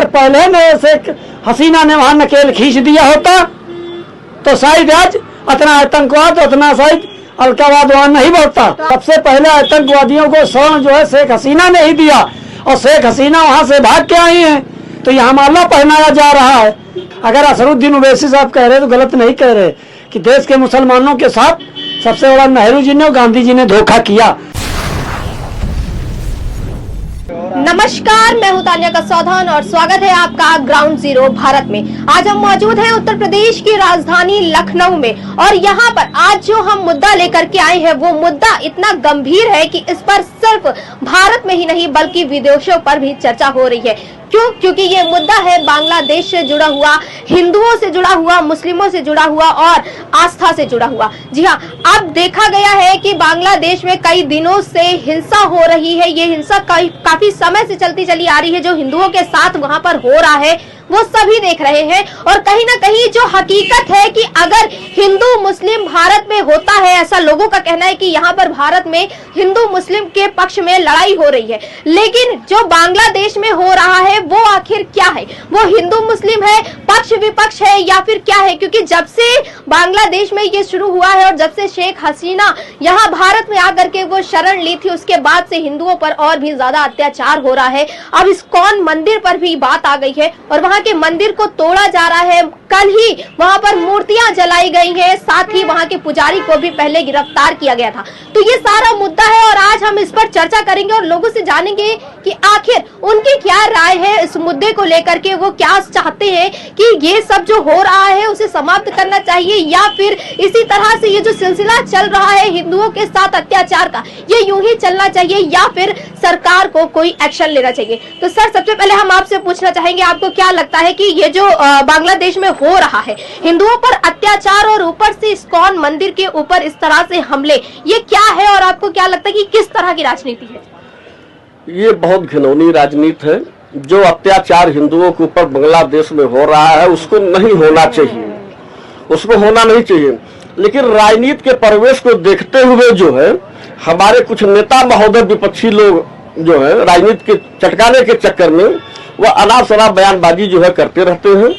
अगर पहले में शेख हसीना ने वहां नकेल खींच दिया होता तो शायद आज इतना आतंकवाद, उतना शायद अलकावाद वहां नहीं बढ़ता। सबसे पहले आतंकवादियों को शरण जो है शेख हसीना ने ही दिया, और शेख हसीना वहां से भाग के आई हैं, तो यहाँ माला पहनाया जा रहा है। अगर असरुद्दीन ओवैसी साहब कह रहे तो गलत नहीं कह रहे कि देश के मुसलमानों के साथ सबसे बड़ा नेहरू जी ने और गांधी जी ने धोखा किया। नमस्कार, मैं हूं तानिया कसौधन और स्वागत है आपका ग्राउंड जीरो भारत में। आज हम मौजूद हैं उत्तर प्रदेश की राजधानी लखनऊ में, और यहाँ पर आज जो हम मुद्दा लेकर के आए हैं वो मुद्दा इतना गंभीर है कि इस पर सिर्फ भारत में ही नहीं बल्कि विदेशों पर भी चर्चा हो रही है। क्यों? क्योंकि ये मुद्दा है बांग्लादेश से जुड़ा हुआ, हिंदुओं से जुड़ा हुआ, मुस्लिमों से जुड़ा हुआ और आस्था से जुड़ा हुआ। जी हाँ, अब देखा गया है कि बांग्लादेश में कई दिनों से हिंसा हो रही है। ये हिंसा काफी समय से चलती चली आ रही है। जो हिंदुओं के साथ वहां पर हो रहा है वो सभी देख रहे हैं, और कहीं ना कहीं जो हकीकत है कि अगर हिंदू मुस्लिम भारत में होता है, ऐसा लोगों का कहना है कि यहाँ पर भारत में हिंदू मुस्लिम के पक्ष में लड़ाई हो रही है, लेकिन जो बांग्लादेश में हो रहा है वो आखिर क्या है? वो हिंदू मुस्लिम है, पक्ष विपक्ष है, या फिर क्या है? क्योंकि जब से बांग्लादेश में ये शुरू हुआ है और जब से शेख हसीना यहाँ भारत में आकर के वो शरण ली थी, उसके बाद से हिंदुओं पर और भी ज्यादा अत्याचार हो रहा है। अब इस्कॉन मंदिर पर भी बात आ गई है और वहां के मंदिर को तोड़ा जा रहा है। कल ही वहां पर मूर्तियां जलाई गई हैं, साथ ही वहां के पुजारी को भी पहले गिरफ्तार किया गया था। तो ये सारा मुद्दा है और आज हम इस पर चर्चा करेंगे और लोगों से जानेंगे कि आखिर उनकी क्या राय है इस मुद्दे को लेकर के। वो क्या चाहते हैं कि ये सब जो हो रहा है उसे समाप्त करना चाहिए, या फिर इसी तरह से ये जो सिलसिला चल रहा है हिंदुओं के साथ अत्याचार का, ये यूं ही चलना चाहिए, या फिर सरकार को कोई एक्शन लेना चाहिए। तो सर, सबसे पहले हम आपसे पूछना चाहेंगे, आपको क्या लगता है कि ये जो बांग्लादेश में हो रहा है हिंदुओं पर अत्याचार और ऊपर से इस्कॉन मंदिर के ऊपर इस तरह से हमले, ये क्या है और आपको क्या लगता है कि किस तरह की राजनीति है? ये बहुत घिनौनी राजनीति है। जो अत्याचार हिंदुओं के ऊपर बांग्लादेश में हो रहा है उसको नहीं होना चाहिए, उसको होना नहीं चाहिए। लेकिन राजनीति के प्रवेश को देखते हुए जो है हमारे कुछ नेता महोदय विपक्षी लोग जो है राजनीति के चटकाने के चक्कर में वह अनाप शनाप बयानबाजी जो है करते रहते हैं।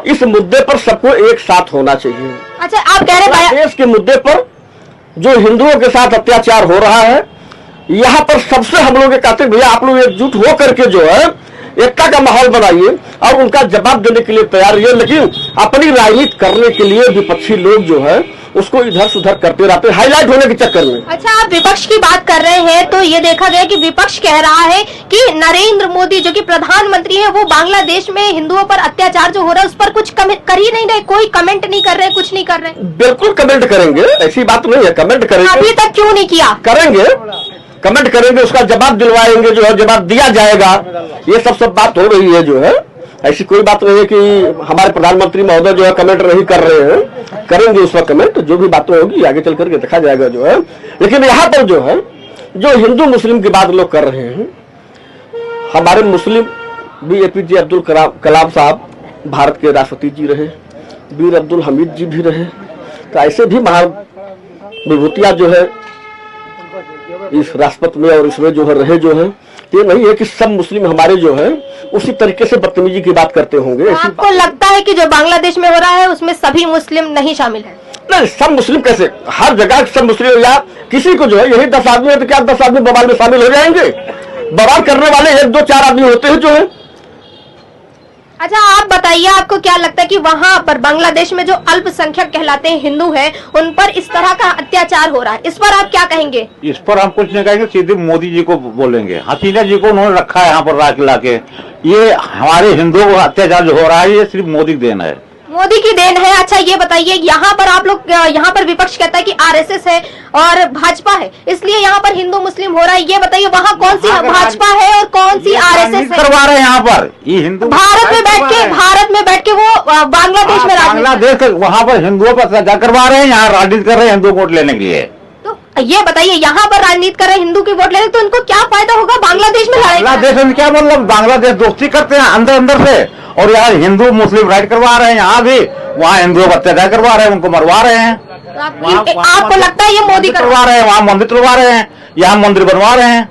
इस मुद्दे पर सबको एक साथ होना चाहिए। अच्छा, आप कह रहे हैं देश के मुद्दे पर जो हिंदुओं के साथ अत्याचार हो रहा है, यहाँ पर सबसे हम लोग कहते हैं भैया आप लोग एकजुट हो करके जो है एकता का माहौल बनाइए और उनका जवाब देने के लिए तैयार रहिए। लेकिन अपनी राजनीति करने के लिए विपक्षी लोग जो है उसको इधर से उधर करते रहते हैं हाईलाइट होने के चक्कर में। अच्छा, आप विपक्ष की बात कर रहे हैं तो ये देखा गया कि विपक्ष कह रहा है कि नरेंद्र मोदी जो कि प्रधानमंत्री है वो बांग्लादेश में हिंदुओं पर अत्याचार जो हो रहा है उस पर कुछ कर ही नहीं रहे, कोई कमेंट नहीं कर रहे, कुछ नहीं कर रहे। बिल्कुल कमेंट करेंगे, ऐसी बात नहीं है, कमेंट करेंगे। अभी तक क्यों नहीं किया? करेंगे, कमेंट करेंगे, उसका जवाब दिलवाएंगे, जो है जवाब दिया जाएगा। ये सब बात हो रही है जो है, ऐसी कोई बात नहीं है कि हमारे प्रधानमंत्री महोदय जो है कमेंट नहीं कर रहे हैं, करेंगे उस वक्त कमेंट, जो भी बातें होगी आगे चल करके देखा जाएगा जो है। लेकिन यहाँ पर जो है जो हिंदू मुस्लिम की बात लोग कर रहे हैं, हमारे मुस्लिम भी APJ अब्दुल कलाम साहब भारत के राष्ट्रपति जी रहे, वीर अब्दुल हमीद जी भी रहे, तो ऐसे भी महाविभूतियां जो है इस राष्ट्रपति में और इसमें जो है रहे जो है। ये नहीं है कि सब मुस्लिम हमारे जो है उसी तरीके से बदतमीजी की बात करते होंगे। आपको लगता है कि जो बांग्लादेश में हो रहा है उसमें सभी मुस्लिम नहीं शामिल है? नहीं, सब मुस्लिम कैसे, हर जगह सब मुस्लिम, या किसी को जो है यही 10 आदमी है तो क्या 10 आदमी बवाल में शामिल हो जाएंगे? बवाल करने वाले 1, 2, 4 आदमी होते हैं जो है। अच्छा, आप बताइए, आपको क्या लगता है कि वहाँ पर बांग्लादेश में जो अल्पसंख्यक कहलाते हैं हिंदू हैं उन पर इस तरह का अत्याचार हो रहा है, इस पर आप क्या कहेंगे? इस पर हम कुछ नहीं कहेंगे, सीधे मोदी जी को बोलेंगे। हसीना जी को उन्होंने रखा है यहाँ पर राज ला के। ये हमारे हिंदुओं को अत्याचार जो हो रहा है ये सिर्फ मोदी की देन है, मोदी की देन है। अच्छा, ये बताइए, यहाँ पर आप लोग, यहाँ पर विपक्ष कहता है कि RSS है और भाजपा है, इसलिए यहाँ पर हिंदू मुस्लिम हो रहा है। ये बताइए वहाँ कौन सी भाजपा है और कौन सी RSS है? करवा रहे हैं यहाँ पर ये हिंदू भारत में बैठ के वो बांग्लादेश में बांग्लादेश वहाँ पर हिंदुओं पर अत्याचार करवा रहे हैं, यहाँ राजनीति कर रहे हैं हिंदू वोट लेने के लिए। तो ये बताइए, यहाँ पर राजनीति कर रहे हिंदू की वोट लेने, तो उनको क्या फायदा होगा बांग्लादेश में? बांग्लादेश में क्या मतलब, बांग्लादेश दोस्ती करते हैं अंदर अंदर से, और यहाँ हिंदू मुस्लिम राइट करवा रहे हैं, यहाँ भी वहाँ हिंदुओं पर अत्याचार करवा रहे हैं, उनको मरवा रहे हैं। आपको लगता है ये मोदी करवा रहे हैं? वहाँ मंदिर तुलवा रहे हैं, यहाँ मंदिर बनवा रहे हैं,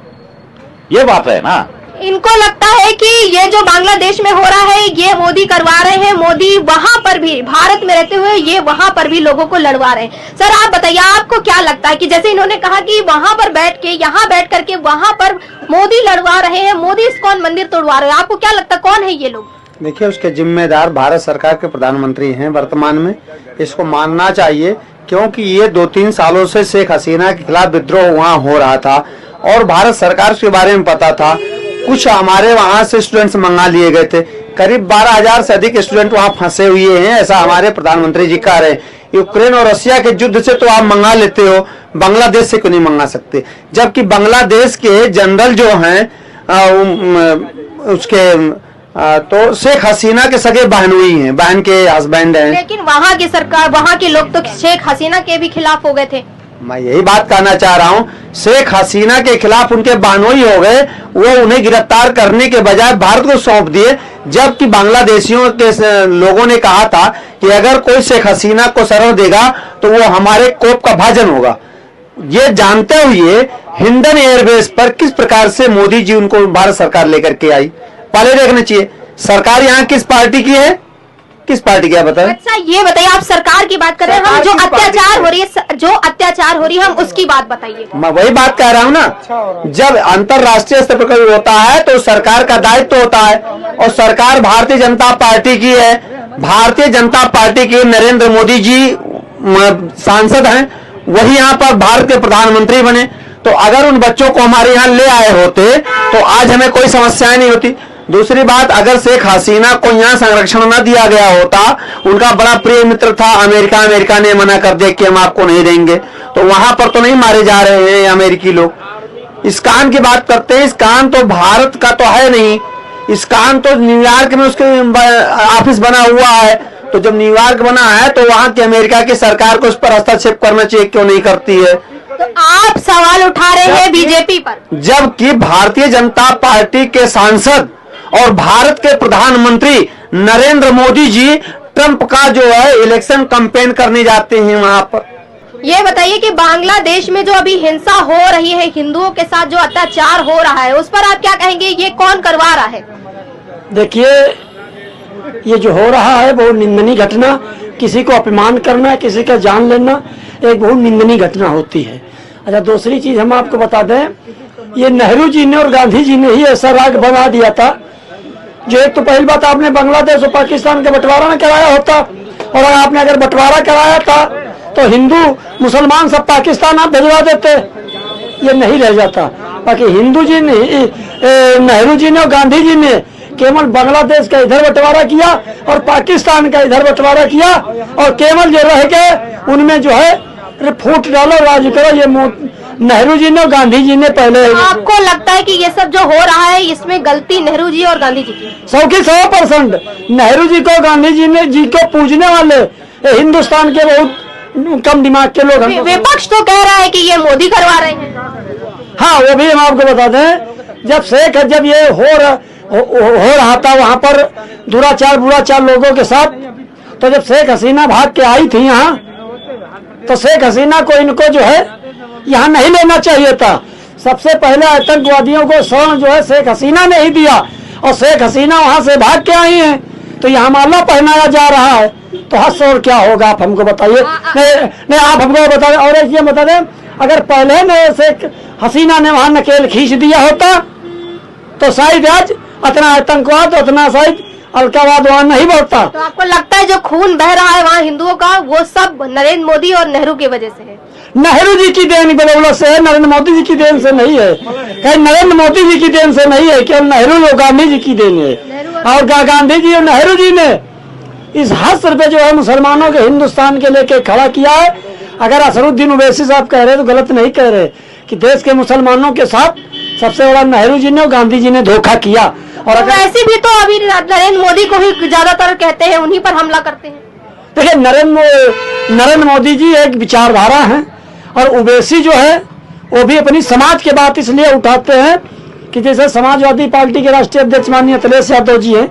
ये बात है ना। इनको लगता है कि ये जो बांग्लादेश में हो रहा है ये मोदी करवा रहे हैं, मोदी वहां पर भी भारत में रहते हुए ये वहां पर भी लोगों को लड़वा रहे हैं। सर आप बताइए, आपको क्या लगता है कि जैसे इन्होंने कहा कि वहां पर बैठ के यहाँ बैठ करके वहां पर मोदी लड़वा रहे हैं, मोदी इस्कॉन मंदिर तोड़वा रहे हैं, आपको क्या लगता है कौन है ये लोग? देखिए, उसके जिम्मेदार भारत सरकार के प्रधानमंत्री हैं वर्तमान में, इसको मानना चाहिए, क्योंकि ये 2-3 सालों से शेख हसीना के खिलाफ विद्रोह वहाँ हो रहा था और भारत सरकार के बारे में पता था। कुछ हमारे वहाँ से स्टूडेंट्स मंगा लिए गए थे, करीब 12,000 से अधिक स्टूडेंट वहाँ फंसे हुए हैं, ऐसा हमारे प्रधानमंत्री जी कह रहे हैं। यूक्रेन और रशिया के युद्ध से तो आप मंगा लेते हो, बांग्लादेश से क्यों नहीं मंगा सकते? जबकि बांग्लादेश के जनरल जो हैं तो शेख हसीना के सगे बहनोई हैं, बहन के हस्बैंड हैं। लेकिन वहाँ की सरकार, वहाँ के लोग तो शेख हसीना के भी खिलाफ हो गए थे। मैं यही बात कहना चाह रहा हूँ, शेख हसीना के खिलाफ उनके बहनोई हो गए, वो उन्हें गिरफ्तार करने के बजाय भारत को सौंप दिए, जबकि बांग्लादेशियों के लोगों ने कहा था कि अगर कोई शेख हसीना को शरण देगा तो वो हमारे कोप का भाजन होगा। ये जानते हुए हिंडन एयरबेस पर किस प्रकार से मोदी जी उनको भारत सरकार लेकर के आई, पहले देखना चाहिए। सरकार यहाँ किस पार्टी की है, किस पार्टी की है बताएं? अच्छा ये बताइए, आप सरकार की बात कर रहे हैं, हम जो अत्याचार हो रही है, जो अत्याचार हो रही है हम उसकी बात बताइए। मैं वही बात कह रहा हूँ ना, जब अंतरराष्ट्रीय स्तर पर कोई होता है तो सरकार का दायित्व होता है, और सरकार भारतीय जनता पार्टी की है। भारतीय जनता पार्टी के नरेंद्र मोदी जी सांसद हैं, वही यहाँ पर भारत के प्रधानमंत्री बने, तो अगर उन बच्चों को हमारे यहाँ ले आए होते तो आज हमें कोई समस्याएं नहीं होती। दूसरी बात, अगर शेख हसीना को यहाँ संरक्षण न दिया गया होता, उनका बड़ा प्रिय मित्र था अमेरिका, अमेरिका ने मना कर दिया कि हम आपको नहीं देंगे, तो वहां पर तो नहीं मारे जा रहे हैं अमेरिकी लोग। इस्कान की बात करते हैं, इस्कान तो भारत का तो है नहीं, इस्कान तो न्यूयॉर्क में उसके ऑफिस बना हुआ है, तो जब न्यूयॉर्क बना है तो वहां की अमेरिका की सरकार को उस पर हस्तक्षेप करना चाहिए, क्यों नहीं करती है? तो आप सवाल उठा रहे हैं बीजेपी पर, जबकि भारतीय जनता पार्टी के सांसद और भारत के प्रधानमंत्री नरेंद्र मोदी जी ट्रंप का जो है इलेक्शन कैंपेन करने जाते हैं वहां पर। ये बताइए कि बांग्लादेश में जो अभी हिंसा हो रही है, हिंदुओं के साथ जो अत्याचार हो रहा है, उस पर आप क्या कहेंगे? ये कौन करवा रहा है? देखिए, ये जो हो रहा है बहुत निंदनीय घटना, किसी को अपमान करना, किसी का जान लेना, एक बहुत निंदनीय घटना होती है। अच्छा, दूसरी चीज हम आपको बता दें, ये नेहरू जी ने और गांधी जी ने ही ऐसा राग बना दिया था, जो एक तो पहली बात, आपने बांग्लादेश और पाकिस्तान का बंटवारा न कराया होता, और आपने अगर बंटवारा कराया था तो हिंदू मुसलमान सब पाकिस्तान आप भिजवा देते, ये नहीं रह जाता। बाकी हिंदू जी ने, नेहरू जी ने और गांधी जी ने केवल बांग्लादेश का इधर बंटवारा किया और पाकिस्तान का इधर बंटवारा किया, और केवल जो रह गए उनमें जो है फूट डालो, राज करो, ये नेहरू जी ने और गांधी जी ने पहले। आपको लगता है कि ये सब जो हो रहा है इसमें गलती नेहरू जी और गांधी जी की? 100% नेहरू जी को, गांधी जी को पूजने वाले हिंदुस्तान के बहुत कम दिमाग के लोग हैं। विपक्ष तो कह रहा है कि ये मोदी करवा रहे हैं। हाँ, वो भी हम आपको बता दें, जब ये हो रहा था वहाँ पर बुराचार लोगों के साथ, तो जब शेख हसीना भाग के आई थी यहाँ, तो शेख हसीना को इनको जो है यहाँ नहीं लेना चाहिए था। सबसे पहले आतंकवादियों को शरण जो है शेख हसीना ने ही दिया, और शेख हसीना वहाँ से भाग के आई हैं, तो यहाँ माला पहनाया जा रहा है, तो हद और क्या होगा आप हमको बताइए। नहीं आप हमको बता दें, और ये बता दें, अगर पहले में शेख हसीना ने वहाँ नकेल खींच दिया होता तो शायद आज इतना आतंकवाद, उतना शायद अलगाववाद वहाँ नहीं बढ़ता। तो आपको लगता है जो खून बह रहा है वहाँ हिंदुओं का, वो सब नरेंद्र मोदी और नेहरू की वजह से है? नेहरू जी की देन बदौलत से है, नरेंद्र मोदी जी की देन से नहीं है। कहीं नरेंद्र मोदी जी की देन से नहीं है, केवल नेहरू और गांधी जी की देन है। और गांधी जी और नेहरू जी ने इस हद पे जो है मुसलमानों के, हिंदुस्तान के लेके खड़ा किया है। अगर असरुद्दीन ओवैसी साहब कह रहे तो गलत नहीं कह रहे कि देश के मुसलमानों के साथ सबसे बड़ा नेहरू जी ने और गांधी जी ने धोखा किया। और अगर ऐसे भी तो अभी नरेंद्र मोदी को ही ज्यादातर कहते हैं, उन्हीं पर हमला करते हैं। देखिए, नरेंद्र मोदी जी एक विचारधारा है, और ओवैसी जो है वो भी अपनी समाज के बात इसलिए उठाते हैं कि जैसे समाजवादी पार्टी के राष्ट्रीय अध्यक्ष माननीय अखिलेश यादव जी हैं,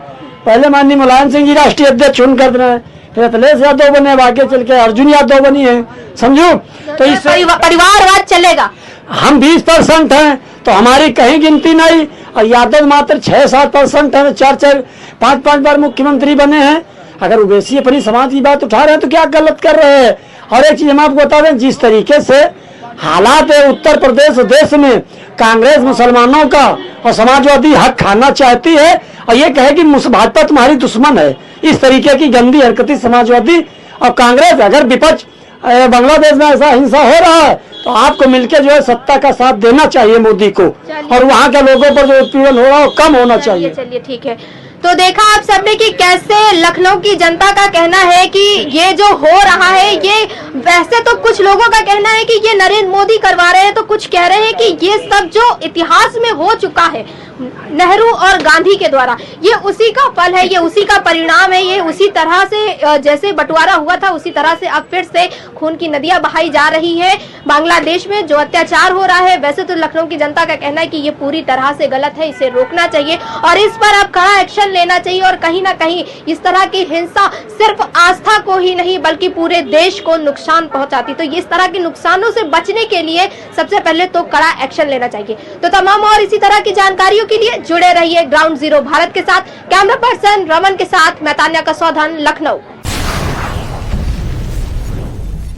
पहले माननीय मुलायम सिंह जी राष्ट्रीय अध्यक्ष चुनकर रहे हैं, फिर अखिलेश यादव बने, आगे चल के अर्जुन यादव बनी है, समझो। तो इससे परिवारवाद चलेगा। हम 20% हैं तो हमारी कहीं गिनती नहीं, और यादव मात्र 6-7% है, 4-4, 5-5 बार मुख्यमंत्री बने हैं। अगर ओबीसी अपनी समाज की बात उठा रहे हैं तो क्या गलत कर रहे हैं। और एक चीज हम आपको बता दें, जिस तरीके से हालात है उत्तर प्रदेश देश में, कांग्रेस मुसलमानों का और समाजवादी हक खाना चाहती है और ये कहे कि भाजपा तुम्हारी दुश्मन है। इस तरीके की गंदी हरकती समाजवादी और कांग्रेस, अगर विपक्ष बांग्लादेश में ऐसा हिंसा हो रहा है तो आपको मिलकर जो है सत्ता का साथ देना चाहिए मोदी को, और वहाँ के लोगों पर जो उत्पीड़न हो रहा है वो कम होना चाहिए। चलिए ठीक है। तो देखा आप सबने कि कैसे लखनऊ की जनता का कहना है कि ये जो हो रहा है, ये वैसे तो कुछ लोगों का कहना है कि ये नरेंद्र मोदी करवा रहे हैं, तो कुछ कह रहे हैं कि ये सब जो इतिहास में हो चुका है नेहरू और गांधी के द्वारा, ये उसी का फल है, ये उसी का परिणाम है, ये उसी तरह से जैसे बंटवारा हुआ था उसी तरह से अब फिर से खून की नदियां बहाई जा रही है बांग्लादेश में, जो अत्याचार हो रहा है। वैसे तो लखनऊ की जनता का कहना है कि ये पूरी तरह से गलत है, इसे रोकना चाहिए और इस पर अब कड़ा एक्शन लेना चाहिए। और कहीं ना कहीं इस तरह की हिंसा सिर्फ आस्था को ही नहीं बल्कि पूरे देश को नुकसान पहुंचाती, तो इस तरह के नुकसानों से बचने के लिए सबसे पहले तो कड़ा एक्शन लेना चाहिए। तो तमाम और इसी तरह की जानकारियों के लिए जुड़े रहिए ग्राउंड जीरो भारत के साथ। कैमरा पर्सन रमन के साथ मैं तान्या कसौधन, लखनऊ।